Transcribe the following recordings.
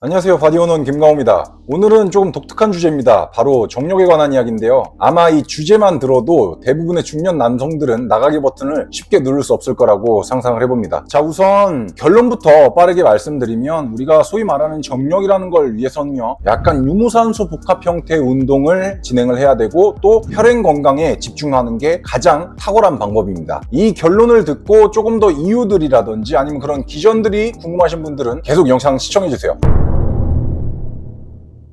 안녕하세요. 바디오넌 김강호입니다. 오늘은 조금 독특한 주제입니다. 바로 정력에 관한 이야기인데요. 아마 이 주제만 들어도 대부분의 중년 남성들은 나가기 버튼을 쉽게 누를 수 없을 거라고 상상을 해봅니다. 자, 우선 결론부터 빠르게 말씀드리면 우리가 소위 말하는 정력이라는 걸 위해서는요, 약간 유무산소 복합 형태의 운동을 진행을 해야 되고 또 혈행 건강에 집중하는 게 가장 탁월한 방법입니다. 이 결론을 듣고 조금 더 이유들이라든지 아니면 그런 기전들이 궁금하신 분들은 계속 영상 시청해주세요.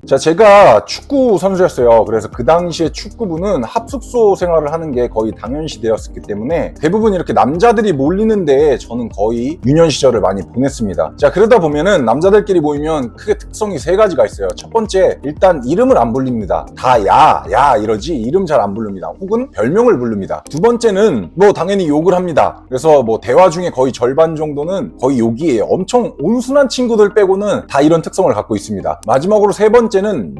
자, 제가 축구 선수였어요. 그래서 그 당시에 축구부는 합숙소 생활을 하는 게 거의 당연시되었기 때문에 대부분 이렇게 남자들이 몰리는데 저는 거의 유년 시절을 많이 보냈습니다. 자, 그러다 보면은 남자들끼리 모이면 크게 특성이 세 가지가 있어요. 첫 번째, 일단 이름을 안 부릅니다. 다 야 이러지 이름 잘 안 부릅니다. 혹은 별명을 부릅니다. 두 번째는 뭐 당연히 욕을 합니다. 그래서 뭐 대화 중에 거의 절반 정도는 거의 욕이에요. 엄청 온순한 친구들 빼고는 다 이런 특성을 갖고 있습니다. 마지막으로 세 번째는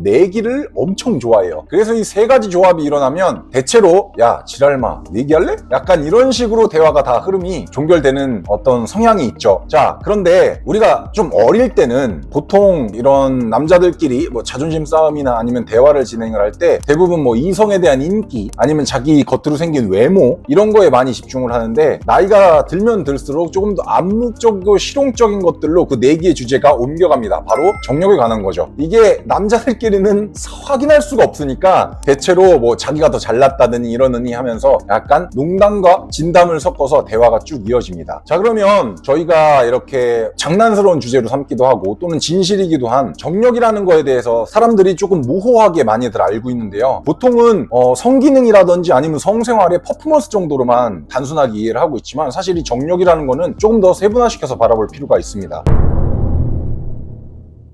내기를 엄청 좋아해요. 그래서 이 세 가지 조합이 일어나면 대체로 야 지랄마 내기할래? 약간 이런 식으로 대화가 다 흐름이 종결되는 어떤 성향이 있죠. 자, 그런데 우리가 좀 어릴 때는 보통 이런 남자들끼리 뭐 자존심 싸움이나 아니면 대화를 진행을 할 때 대부분 뭐 이성에 대한 인기 아니면 자기 겉으로 생긴 외모 이런 거에 많이 집중을 하는데 나이가 들면 들수록 조금 더 암묵적이고 실용적인 것들로 그 내기의 주제가 옮겨갑니다. 바로 정력에 관한 거죠. 이게 남자들끼리는 확인할 수가 없으니까 대체로 뭐 자기가 더 잘났다더니 이러느니 하면서 약간 농담과 진담을 섞어서 대화가 쭉 이어집니다. 자, 그러면 저희가 이렇게 장난스러운 주제로 삼기도 하고 또는 진실이기도 한 정력이라는 거에 대해서 사람들이 조금 모호하게 많이들 알고 있는데요. 보통은 성기능이라든지 아니면 성생활의 퍼포먼스 정도로만 단순하게 이해를 하고 있지만 사실 이 정력이라는 거는 조금 더 세분화시켜서 바라볼 필요가 있습니다.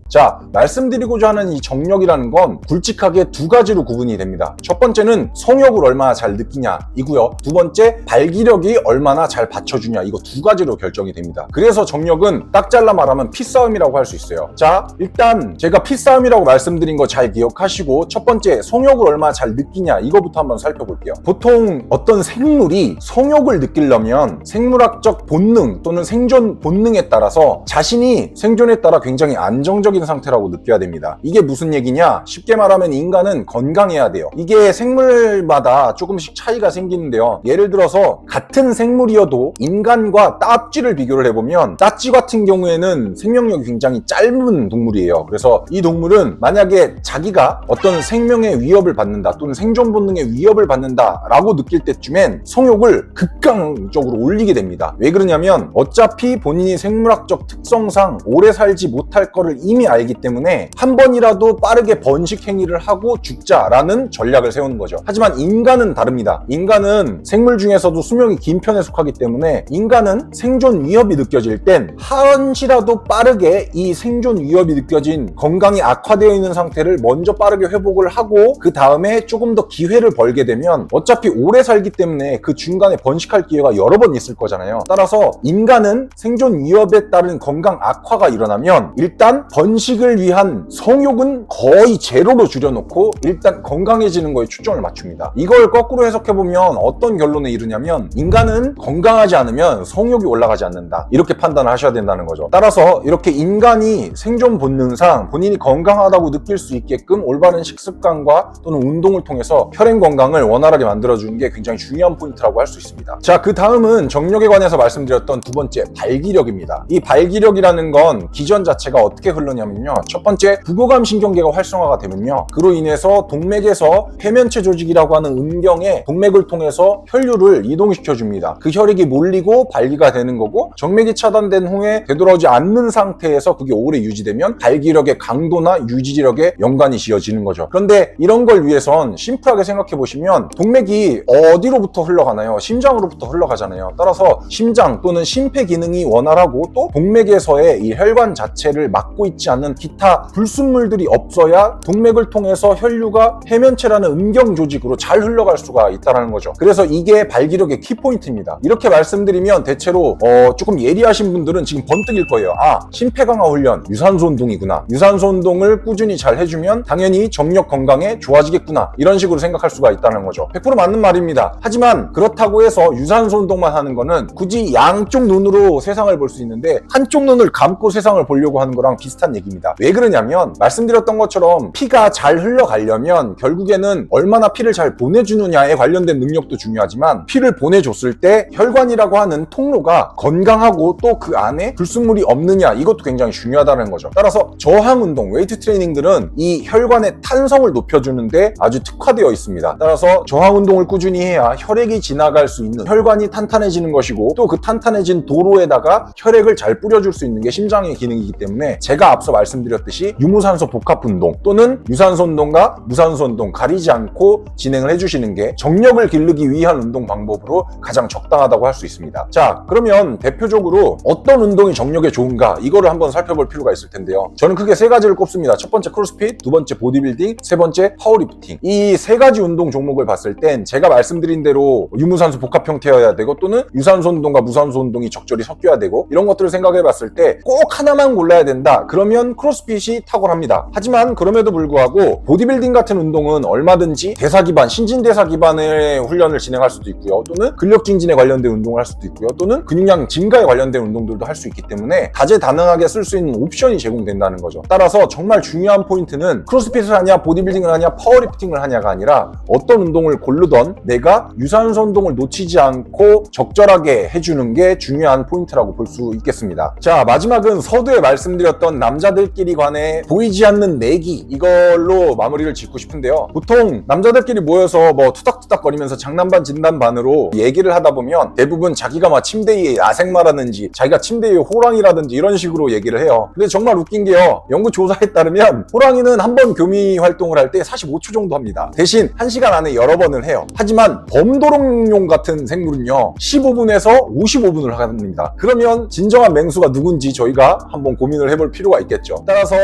자, 말씀드리고자 하는 이 정력이라는 건 굵직하게 두 가지로 구분이 됩니다. 첫 번째는 성욕을 얼마나 잘 느끼냐 이고요. 두 번째, 발기력이 얼마나 잘 받쳐주냐 이거 두 가지로 결정이 됩니다. 그래서 정력은 딱 잘라 말하면 피싸움이라고 할 수 있어요. 자, 일단 제가 피싸움이라고 말씀드린 거 잘 기억하시고 첫 번째, 성욕을 얼마나 잘 느끼냐 이거부터 한번 살펴볼게요. 보통 어떤 생물이 성욕을 느끼려면 생물학적 본능 또는 생존 본능에 따라서 자신이 생존에 따라 굉장히 안정적인 상태라고 느껴야 됩니다. 이게 무슨 얘기냐? 쉽게 말하면 인간은 건강해야 돼요. 이게 생물마다 조금씩 차이가 생기는데요. 예를 들어서 같은 생물이어도 인간과 따쥐를 비교를 해보면 따쥐 같은 경우에는 생명력이 굉장히 짧은 동물이에요. 그래서 이 동물은 만약에 자기가 어떤 생명의 위협을 받는다 또는 생존 본능의 위협을 받는다 라고 느낄 때쯤엔 성욕을 극강적으로 올리게 됩니다. 왜 그러냐면 어차피 본인이 생물학적 특성상 오래 살지 못할 거를 이미 알기 때문에 한 번이라도 빠르게 번식 행위를 하고 죽자라는 전략을 세우는 거죠. 하지만 인간은 다릅니다. 인간은 생물 중에서도 수명이 긴 편에 속하기 때문에 인간은 생존 위협이 느껴질 땐 한시라도 빠르게 이 생존 위협이 느껴진 건강이 악화되어 있는 상태를 먼저 빠르게 회복을 하고 그 다음에 조금 더 기회를 벌게 되면 어차피 오래 살기 때문에 그 중간에 번식할 기회가 여러 번 있을 거잖아요. 따라서 인간은 생존 위협에 따른 건강 악화가 일어나면 일단 번식을 위한 성욕은 거의 제로로 줄여놓고 일단 건강해지는 거에 초점을 맞춥니다. 이걸 거꾸로 해석해보면 어떤 결론에 이르냐면 인간은 건강하지 않으면 성욕이 올라가지 않는다 이렇게 판단을 하셔야 된다는 거죠. 따라서 이렇게 인간이 생존 본능상 본인이 건강하다고 느낄 수 있게끔 올바른 식습관과 또는 운동을 통해서 혈행 건강을 원활하게 만들어주는 게 굉장히 중요한 포인트라고 할 수 있습니다. 자, 그 다음은 정력에 관해서 말씀드렸던 두 번째, 발기력입니다. 이 발기력이라는 건 기전 자체가 어떻게 흐르냐면요. 첫 번째, 부교감 신경계가 활성화가 되면요. 그로 인해서 동맥에서 회면체 조직이라고 하는 음경에 동맥을 통해서 혈류를 이동시켜줍니다. 그 혈액이 몰리고 발기가 되는 거고 정맥이 차단된 후에 되돌아오지 않는 상태에서 그게 오래 유지되면 발기력의 강도나 유지력에 연관이 지어지는 거죠. 그런데 이런 걸 위해선 심플하게 생각해 보시면 동맥이 어디로부터 흘러가나요? 심장으로부터 흘러가잖아요. 따라서 심장 또는 심폐 기능이 원활하고 또 동맥에서의 이 혈관 자체를 막고 있지 않는 기타 불순물들이 없어야 동맥을 통해서 혈류가 해면체라는 음경 조직으로 잘 흘러갈 수가 있다는 거죠. 그래서 이게 발기력의 키포인트입니다. 이렇게 말씀드리면 대체로 조금 예리하신 분들은 지금 번뜩일 거예요. 아, 심폐강화 훈련, 유산소 운동이구나. 유산소 운동을 꾸준히 잘 해주면 당연히 정력 건강에 좋아지겠구나. 이런 식으로 생각할 수가 있다는 거죠. 100% 맞는 말입니다. 하지만 그렇다고 해서 유산소 운동만 하는 거는 굳이 양쪽 눈으로 세상을 볼 수 있는데 한쪽 눈을 감고 세상을 보려고 하는 거랑 비슷한 얘기입니다. 왜 그러냐면 말씀드렸던 것처럼 피가 잘 흘러가려면 결국에는 얼마나 피를 잘 보내주느냐에 관련된 능력도 중요하지만 피를 보내줬을 때 혈관이라고 하는 통로가 건강하고 또 그 안에 불순물이 없느냐 이것도 굉장히 중요하다는 거죠. 따라서 저항 운동, 웨이트 트레이닝들은 이 혈관의 탄성을 높여주는데 아주 특화되어 있습니다. 따라서 저항 운동을 꾸준히 해야 혈액이 지나갈 수 있는 혈관이 탄탄해지는 것이고 또 그 탄탄해진 도로에다가 혈액을 잘 뿌려줄 수 있는 게 심장의 기능이기 때문에 제가 앞서 말씀드렸듯이 유무산소 복합 운동 또는 유산소 운동과 무산소 운동 가리지 않고 진행을 해주시는 게 정력을 기르기 위한 운동 방법으로 가장 적당하다고 할 수 있습니다. 자, 그러면 대표적으로 어떤 운동이 정력에 좋은가 이거를 한번 살펴볼 필요가 있을 텐데요. 저는 크게 세 가지를 꼽습니다. 첫 번째 크로스핏, 두 번째 보디빌딩, 세 번째 파워리프팅. 이 세 가지 운동 종목을 봤을 땐 제가 말씀드린 대로 유무산소 복합 형태여야 되고 또는 유산소 운동과 무산소 운동이 적절히 섞여야 되고 이런 것들을 생각해 봤을 때 꼭 하나만 골라야 된다. 그러면 크로스핏이 탁월합니다. 하지만 그럼에도 불구하고 보디빌딩 같은 운동은 얼마든지 대사 기반, 신진대사 기반의 훈련을 진행할 수도 있고요. 또는 근력 증진에 관련된 운동을 할 수도 있고요. 또는 근육량 증가에 관련된 운동들도 할 수 있기 때문에 다재다능하게 쓸 수 있는 옵션이 제공된다는 거죠. 따라서 정말 중요한 포인트는 크로스핏을 하냐, 보디빌딩을 하냐, 파워리프팅을 하냐가 아니라 어떤 운동을 고르던 내가 유산소 운동을 놓치지 않고 적절하게 해주는 게 중요한 포인트라고 볼 수 있겠습니다. 자, 마지막은 서두에 말씀드렸던 남자들끼리 관해 보이지 않는 내기 이걸로 마무리를 짓고 싶은데요. 보통 남자들끼리 모여서 뭐 투닥투닥 거리면서 장난반 진단반으로 얘기를 하다 보면 대부분 자기가 막 침대 위에 야생마라든지 자기가 침대 위에 호랑이라든지 이런 식으로 얘기를 해요. 근데 정말 웃긴 게요. 연구 조사에 따르면 호랑이는 한 번 교미 활동을 할 때 45초 정도 합니다. 대신 1시간 안에 여러 번을 해요. 하지만 범도롱뇽 같은 생물은요 15분에서 55분을 합니다. 그러면 진정한 맹수가 누군지 저희가 한번 고민을 해볼 필요가 있겠죠. 따라서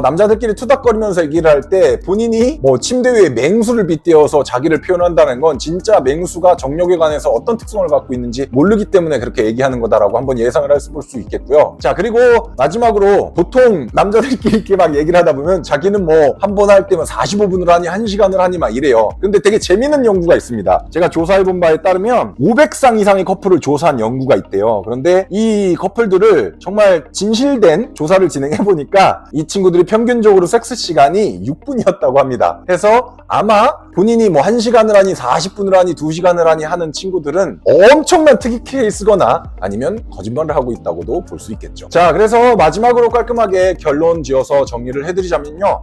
남자들끼리 투닥거리면서 얘기를 할 때 본인이 뭐 침대 위에 맹수를 빗대어서 자기를 표현한다는 건 진짜 맹수가 정력에 관해서 어떤 특성을 갖고 있는지 모르기 때문에 그렇게 얘기하는 거다라고 한번 예상을 해볼 수 있겠고요. 자, 그리고 마지막으로 보통 남자들끼리 이렇게 막 얘기를 하다 보면 자기는 뭐 한 번 할 때면 45분을 하니 1시간을 하니 막 이래요. 근데 되게 재밌는 연구가 있습니다. 제가 조사해본 바에 따르면 500상 이상의 커플을 조사한 연구가 있대요. 그런데 이 커플들을 정말 진실된 조사를 진행해보니까 이 친구들이 평균적으로 섹스 시간이 6분이었다고 합니다. 해서 아마 본인이 뭐 1시간을 하니 40분을 하니 2시간을 하니 하는 친구들은 엄청난 특이 케이스거나 아니면 거짓말을 하고 있다고도 볼 수 있겠죠. 자, 그래서 마지막으로 깔끔하게 결론 지어서 정리를 해드리자면요.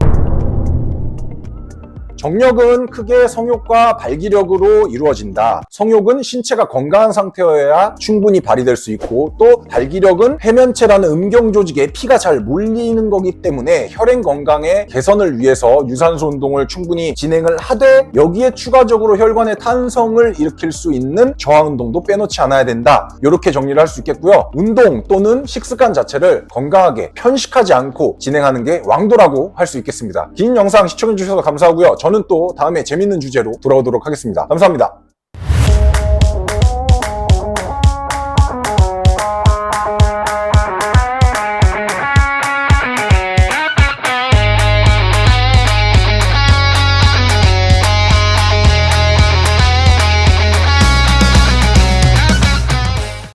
정력은 크게 성욕과 발기력으로 이루어진다. 성욕은 신체가 건강한 상태여야 충분히 발휘될 수 있고 또 발기력은 해면체라는 음경 조직에 피가 잘 몰리는 거기 때문에 혈행 건강의 개선을 위해서 유산소 운동을 충분히 진행을 하되 여기에 추가적으로 혈관의 탄성을 일으킬 수 있는 저항 운동도 빼놓지 않아야 된다. 이렇게 정리를 할 수 있겠고요. 운동 또는 식습관 자체를 건강하게 편식하지 않고 진행하는 게 왕도라고 할 수 있겠습니다. 긴 영상 시청해주셔서 감사하고요. 저는 또 다음에 재밌는 주제로 돌아오도록 하겠습니다. 감사합니다.